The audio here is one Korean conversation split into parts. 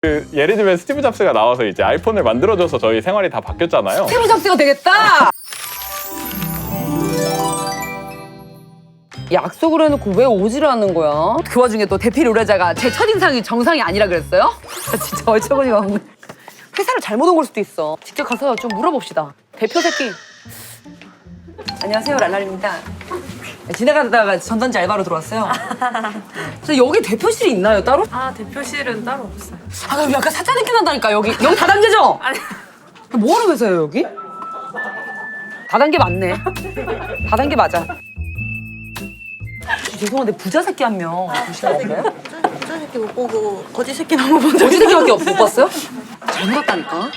예를 들면 스티브 잡스가 나와서 이제 아이폰을 만들어줘서 저희 생활이 다 바뀌었잖아요. 스티브 잡스가 되겠다! 약속을 해놓고 왜 오지를 않는 거야? 그 와중에 또 대필 의뢰자가 제 첫인상이 정상이 아니라 그랬어요? 진짜 어처구니가 없네. 회사를 잘못 온 걸 수도 있어. 직접 가서 좀 물어봅시다. 대표 새끼. 안녕하세요, 랄랄입니다. 지나가다가 전단지 알바로 들어왔어요. 저 여기 대표실이 있나요, 따로? 아, 대표실은 따로 없어요. 아, 여기 약간 사짜 느낌 난다니까, 여기. 여기 다단계죠? 아니, 뭐 하는 회사예요, 여기? 다단계 맞네. 다단계 맞아. 죄송한데 부자 새끼 한 명 보시면 안 돼요? 저 새끼 못 보고 거지 새끼만 못 본 적 거지 새끼밖에 못 봤어요? 잘못 봤다니까.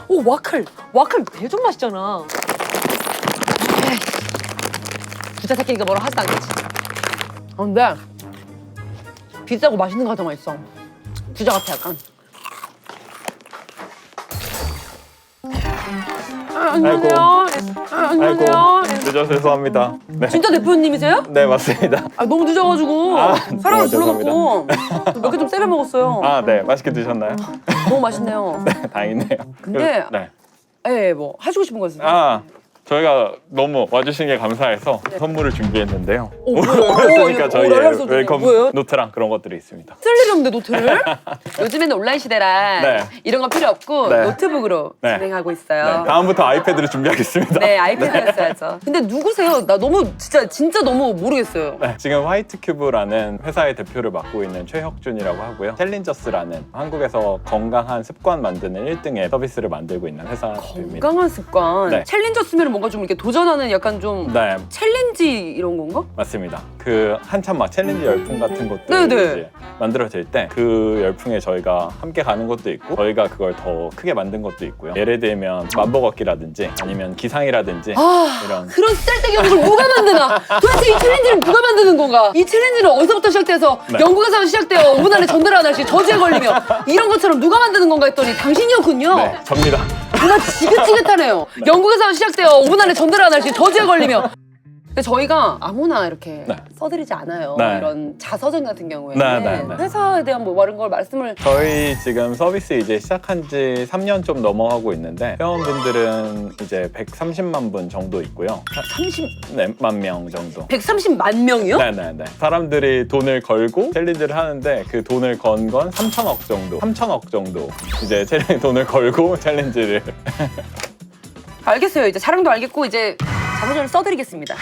오, 와클. 와클 대전 맛있잖아. 에이, 부자 새끼니까 뭐라 하지도 않겠지. 근데 비싸고 맛있는 거 가져만 있어. 부자 같아, 약간. 아이고, 안녕하세요. 늦어서 죄송합니다. 네, 진짜 대표님이세요? 네 맞습니다. 아, 너무 늦어가지고 사람을 불러갖고 몇 개 좀 세려 먹었어요. 네, 맛있게 드셨나요? 너무 맛있네요. 다행이네요. 근데 네. 예, 뭐 하시고 싶은 거 있어요? 저희가 너무 와주신 게 감사해서 선물을 준비했는데요. 뭐예요? 그러니까 저희 랄랄 소주네. 웰컴 뭐예요? 노트랑 그런 것들이 있습니다. 쓸 일이 없는데 노트를? 요즘에는 온라인 시대라 네. 이런 거 필요 없고 네. 노트북으로 네. 진행하고 네, 있어요. 다음부터 아이패드를 준비하겠습니다. 네, 아이패드였어야죠. 근데 누구세요? 나 너무 진짜 너무 모르겠어요. 네, 지금 화이트큐브라는 회사의 대표를 맡고 있는 최혁준이라고 하고요. 챌린저스라는 한국에서 건강한 습관 만드는 1등의 서비스를 만들고 있는 회사입니다. 건강한 습관. 네. 챌린저스면 뭔가 좀 이렇게 도전하는 약간 좀 네, 챌린지 이런 건가? 맞습니다. 그 한참 막 챌린지 열풍 같은 것들 네네. 이제 만들어질 때 그 열풍에 저희가 함께 가는 것도 있고 저희가 그걸 더 크게 만든 것도 있고요. 예를 들면 만보 걷기라든지 아니면 기상이라든지 이런 그런 쓸데기 없는 걸 누가 만드나? 도대체 이 챌린지를 누가 만드는 건가? 이 챌린지는 어디서부터 시작돼서 네. 영국에서 시작되어 5분 안에 전달 안 할시 저주에 걸리며 이런 것처럼 누가 만드는 건가 했더니 당신이었군요. 네, 접니다. 누가 지긋지긋하네요. 영국에서 시작되어 5분 안에 전달 안 할시 저주에 걸리며. 근데 저희가 아무나 이렇게 네. 써드리지 않아요. 네. 이런 자서전 같은 경우에는 네, 네, 네. 회사에 대한 뭐 이런 걸 말씀을 저희 지금 서비스 이제 시작한 지 3년 좀 넘어가고 있는데 회원분들은 이제 130만 분 정도 있고요. 30만 명 정도. 130만 명이요? 네네네. 사람들이 돈을 걸고 챌린지를 하는데 그 돈을 건 건 3천억 정도. 3천억 정도. 이제 돈을 걸고 챌린지를. 알겠어요. 이제 사랑도 알겠고 이제 자서전을 써드리겠습니다.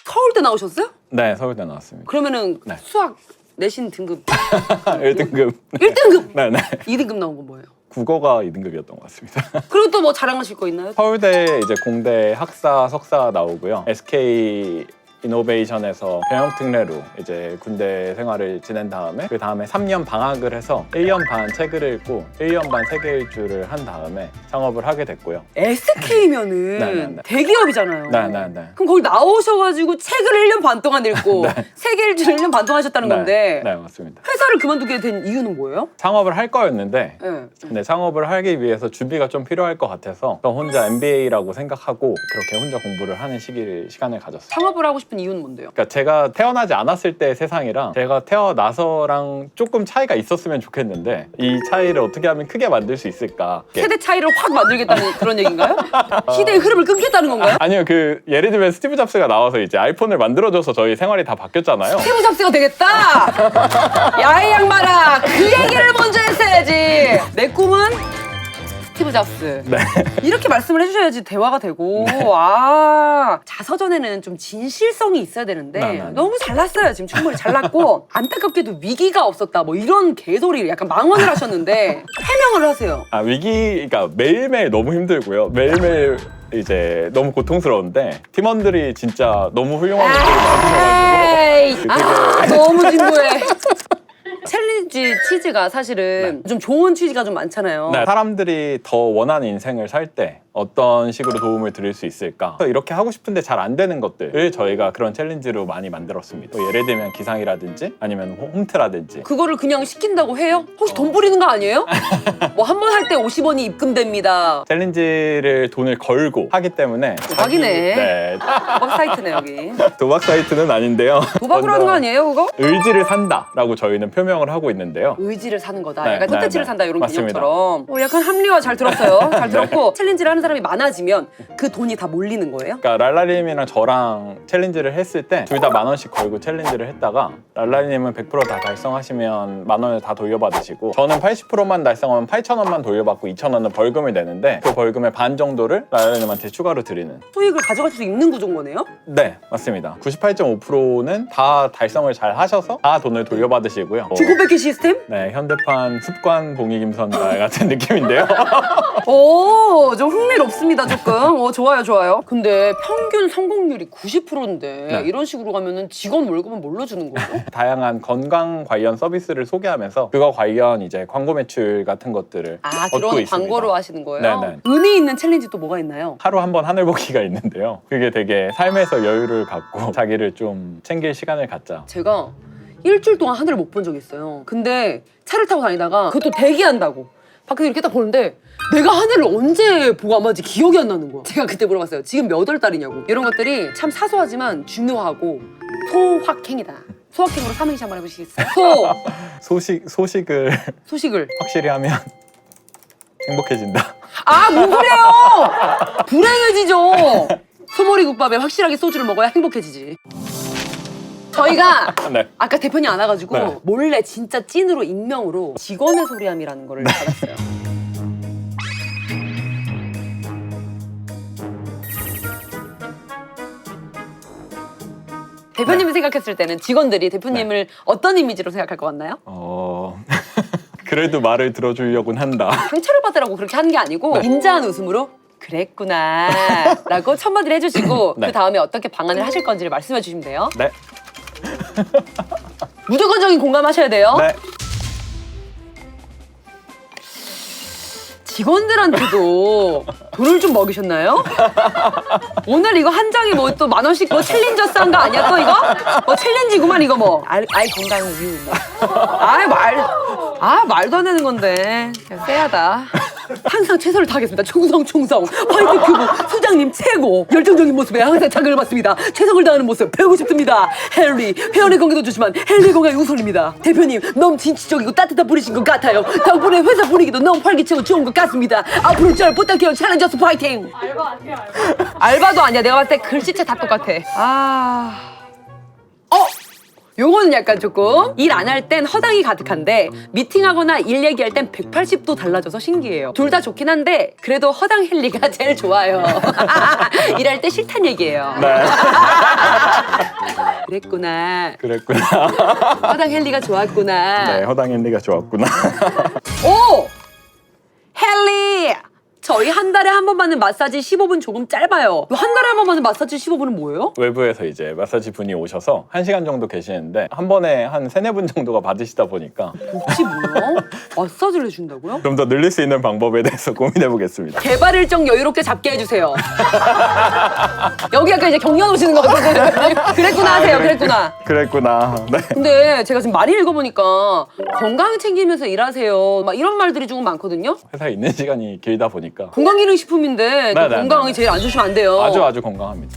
서울대 나오셨어요? 네, 서울대 나왔습니다. 그러면은 네. 수학 내신 등급 1등급. 1등급! 네네. 2등급 나온 건 뭐예요? 국어가 2등급이었던 것 같습니다. 그리고 또 뭐 자랑하실 거 있나요? 서울대 이제 공대 학사, 석사 나오고요. SK 이노베이션에서 병역 특례로 이제 군대 생활을 지낸 다음에 그 다음에 3년 방학을 해서 1년 반 책을 읽고 1년 반 세계 일주를 한 다음에 창업을 하게 됐고요. SK면은 네네네. 대기업이잖아요. 네네네. 그럼 거기 나오셔가지고 책을 1년 반 동안 읽고 세계 일주를 1년 반 동안 하셨다는 건데 네, 맞습니다. 회사를 그만두게 된 이유는 뭐예요? 창업을 할 거였는데 네. 근데 창업을 하기 위해서 준비가 좀 필요할 것 같아서 저 혼자 MBA라고 생각하고 그렇게 혼자 공부를 하는 시간을 가졌어요. 창업을 하고 싶은 이유는 뭔데요? 그러니까 제가 태어나지 않았을 때 세상이랑 제가 태어나서랑 조금 차이가 있었으면 좋겠는데 이 차이를 어떻게 하면 크게 만들 수 있을까? 세대 차이를 확 만들겠다는 그런 얘기인가요? 시대의 흐름을 끊겠다는 건가요? 아니요, 그 예를 들면 스티브 잡스가 나와서 이제 아이폰을 만들어줘서 저희 생활이 다 바뀌었잖아요. 스티브 잡스가 되겠다! 야, 이 양반아! 그 얘기를 먼저 했어야지! 내 꿈은 스티브 잡스. 네. 이렇게 말씀을 해주셔야지 대화가 되고. 자서전에는 좀 진실성이 있어야 되는데 네. 너무 잘났어요. 지금 충분히 잘났고 안타깝게도 위기가 없었다. 뭐 이런 개소리를 약간 망언을 하셨는데 해명을 하세요. 그러니까 매일매일 너무 힘들고요. 매일매일 이제 너무 고통스러운데 팀원들이 진짜 너무 훌륭한 분들이 많으셔가지고 너무 진부해. 챌린지 취지가 사실은 좀 좋은 취지가 좀 많잖아요. 네, 사람들이 더 원하는 인생을 살 때 어떤 식으로 도움을 드릴 수 있을까? 이렇게 하고 싶은데 잘 안 되는 것들을 저희가 그런 챌린지로 많이 만들었습니다. 뭐 예를 들면 기상이라든지 아니면 홈트라든지. 그거를 그냥 시킨다고 해요? 혹시 돈 부리는 거 아니에요? 뭐 한 번 할 때 50원이 입금됩니다. 챌린지를 돈을 걸고 하기 때문에 도박이네. 네. 도박 사이트네 여기. 도박 사이트는 아닌데요. 도박으로 하는 거 아니에요 그거? 의지를 산다라고 저희는 표명을 하고 있는데요. 의지를 사는 거다. 네, 약간 콘텐츠를 네, 네. 산다 이런 맞습니다. 개념처럼. 약간 합리화 잘 들었어요. 잘 들었고 챌린지를 하는 사람이 많아지면 그 돈이 다 몰리는 거예요? 그러니까 랄라님이랑 저랑 챌린지를 했을 때 둘 다 10,000원씩 걸고 챌린지를 했다가 랄라님은 100% 다 달성하시면 10,000원을 다 돌려받으시고 저는 80%만 달성하면 8,000원만 돌려받고 2,000원은 벌금을 내는데 그 벌금의 반 정도를 랄라님한테 추가로 드리는. 수익을 가져갈 수 있는 구조인 거네요? 네, 맞습니다. 98.5%는 다 달성을 잘 하셔서 다 돈을 돌려받으시고요. 주고 뺏기 시스템? 네, 현대판 습관 봉익임선달 같은 느낌인데요. 오, 좀 흥미롭습니다 조금. 좋아요 좋아요. 근데 평균 성공률이 90%인데 네. 이런 식으로 가면은 직원 월급은 뭘로 주는 거예요? 다양한 건강 관련 서비스를 소개하면서 그거 관련 이제 광고 매출 같은 것들을 아, 얻고 들어오는 있습니다. 광고로 하시는 거예요? 네네. 의미 있는 챌린지 또 뭐가 있나요? 하루 한 번 하늘 보기가 있는데요. 그게 되게 삶에서 여유를 갖고 자기를 좀 챙길 시간을 갖자. 제가 일주일 동안 하늘을 못 본 적이 있어요. 근데 차를 타고 다니다가 그것도 대기한다고 밖에서 이렇게 딱 보는데 내가 하늘을 언제 보고 아마지 기억이 안 나는 거야. 제가 그때 물어봤어요. 지금 몇 월 달이냐고. 이런 것들이 참 사소하지만 중요하고 소확행이다. 소확행으로 삼행시 한번 해보시겠어요? 소식을 소식을. 확실히 하면 행복해진다. 아, 뭔 소리예요! 불행해지죠. 소머리 국밥에 확실하게 소주를 먹어야 행복해지지. 저희가 네. 아까 대표님 안 와가지고 네. 몰래 진짜 찐으로 익명으로 직원의 소리함이라는 거를 받았어요. 대표님이 생각했을 때는 직원들이 대표님을 어떤 이미지로 생각할 것 같나요? 그래도 말을 들어주려고는 한다. 상처를 받으라고 그렇게 하는 게 아니고 인자한 웃음으로 그랬구나 라고 첫마디를 해주시고 네. 그 다음에 어떻게 방안을 하실 건지를 말씀해 주시면 돼요. 네. 무조건적인 공감하셔야 돼요. 네. 직원들한테도 돈을 좀 먹이셨나요? 오늘 이거 한 장에 뭐 또 10,000원씩 뭐 챌린저 싼 거 아니야 또 이거? 뭐 챌린지구만 이거 뭐. 아이 건강 우유 뭐. 말도 안 되는 건데. 그냥 쎄하다. 항상 최선을 다하겠습니다. 충성. 화이팅 큐브 소장님 최고. 열정적인 모습에 항상 자극을 받습니다. 최선을 다하는 모습 배우고 싶습니다. 헨리 회원의 건강도 좋지만 헨리 건강이 우선입니다. 대표님 너무 진취적이고 따뜻한 분이신 것 같아요. 덕분에 회사 분위기도 너무 활기차고 좋은 것 같습니다. 앞으로 절 부탁해요. 챌린저스 파이팅. 알바 아니야 알바. 알바도 아니야. 내가 봤을 때 글씨체 다 똑같아. 요거는 약간 조금 일 안 할 땐 허당이 가득한데 미팅하거나 일 얘기할 땐 180도 달라져서 신기해요. 둘 다 좋긴 한데 그래도 허당 헨리가 제일 좋아요. 일할 때 싫단 얘기예요. 네. 그랬구나. 허당 헨리가 좋았구나. 네, 허당 앤디가 좋았구나. 오! 헨리! 저희 한 달에 한 번 받는 마사지 15분 조금 짧아요. 한 달에 한 번 받는 마사지 15분은 뭐예요? 외부에서 이제 마사지 분이 오셔서 1시간 정도 계시는데 한 번에 한 3-4분 정도가 받으시다 보니까 혹시 뭐요? 마사지를 해준다고요? 좀 더 늘릴 수 있는 방법에 대해서 고민해 보겠습니다. 개발 일정 여유롭게 잡게 해주세요. 여기 약간 이제 경련 오시는 것 같은데. 그랬구나 하세요. 그랬구나. 네. 근데 제가 지금 많이 읽어보니까 건강 챙기면서 일하세요. 막 이런 말들이 조금 많거든요. 회사에 있는 시간이 길다 보니까 건강기능식품인데 또 네, 네, 건강이 네. 제일 안 좋으시면 안 돼요. 아주 건강합니다.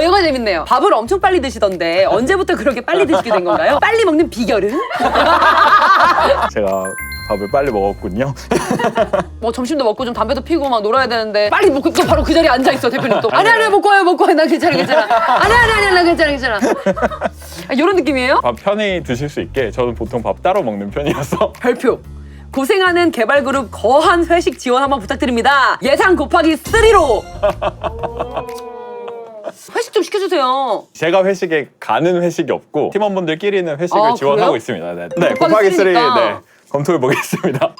이거 재밌네요. 밥을 엄청 빨리 드시던데 언제부터 그렇게 빨리 드시게 된 건가요? 빨리 먹는 비결은? 제가 밥을 빨리 먹었군요. 뭐 점심도 먹고 좀 담배도 피고 막 놀아야 되는데 빨리 먹고 또 바로 그 자리에 앉아 있어 대표님 또. 아니 먹고 와요 나 괜찮아. 아니 나 괜찮아. 이런 느낌이에요? 밥 편히 드실 수 있게 저는 보통 밥 따로 먹는 편이어서 별표. 고생하는 개발그룹 거한 회식 지원 한번 부탁드립니다. 예상 곱하기 3로. 회식 좀 시켜주세요. 제가 회식에 가는 회식이 없고 팀원분들끼리는 회식을 아, 지원하고 그래요? 있습니다. 네, 곱하기 곱하기 3 3니까. 네, 검토해 보겠습니다.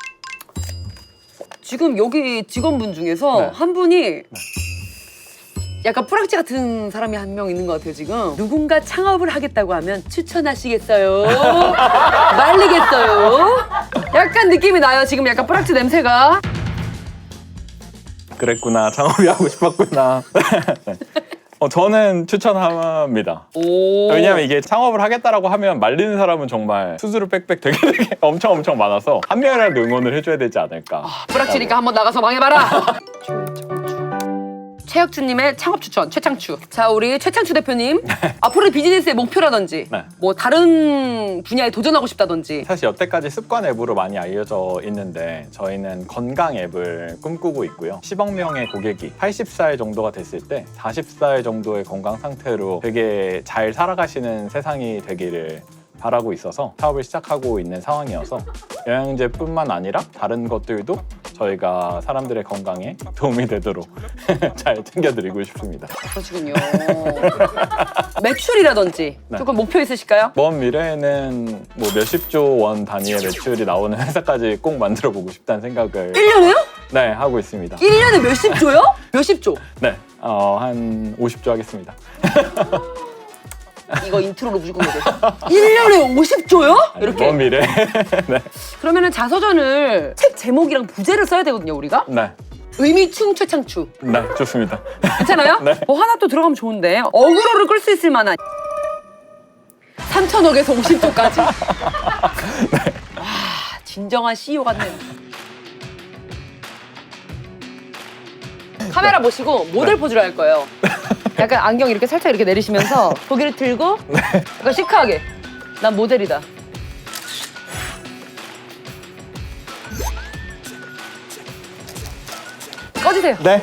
지금 여기 직원분 중에서 네. 한 분이 약간 뿌락지 같은 사람이 한 명 있는 것 같아요 지금. 누군가 창업을 하겠다고 하면 추천하시겠어요? 말리겠어요? 약간 느낌이 나요 지금 약간 뿌락지 냄새가. 그랬구나. 창업이 하고 싶었구나. 네. 저는 추천합니다. 오. 왜냐면 이게 창업을 하겠다라고 하면 말리는 사람은 정말 수수료 빽빽 되게 엄청 많아서 한 명이라도 응원을 해줘야 되지 않을까. 뿌락지니까 한번 나가서 망해봐라. 최혁주님의 창업 추천 최창추. 자 우리 최창추 대표님 앞으로의 비즈니스의 목표라든지 네. 뭐 다른 분야에 도전하고 싶다든지. 사실 여태까지 습관 앱으로 많이 알려져 있는데 저희는 건강 앱을 꿈꾸고 있고요. 10억 명의 고객이 80살 정도가 됐을 때 40살 정도의 건강 상태로 되게 잘 살아가시는 세상이 되기를 바라고 있어서 사업을 시작하고 있는 상황이어서 영양제뿐만 아니라 다른 것들도 저희가 사람들의 건강에 도움이 되도록 잘 챙겨드리고 싶습니다. 그러시군요. 매출이라든지 네. 조금 목표 있으실까요? 먼 미래에는 뭐 몇십조 원 단위의 매출이 나오는 회사까지 꼭 만들어 보고 싶다는 생각을 1년에요? 네, 하고 있습니다. 1년에 몇십 조요? 몇십 조? 네, 한 50조 하겠습니다. 이거 인트로로 무조건 넣어줘. 1년에 50조요? 이렇게. 먼 미래. 네. 그러면은 자서전을 책 제목이랑 부제를 써야 되거든요, 우리가. 네. 의미충 최창추. 네, 좋습니다. 괜찮아요? 네. 하나 또 들어가면 좋은데. 어그로를 끌 수 있을 만한 3천억에서 50조까지. 와, 진정한 CEO 같네. 카메라 보시고 모델 포즈를 할 거예요. 약간 안경 이렇게 살짝 이렇게 내리시면서 고개를 들고 약간 시크하게. 난 모델이다. 꺼지세요. 네.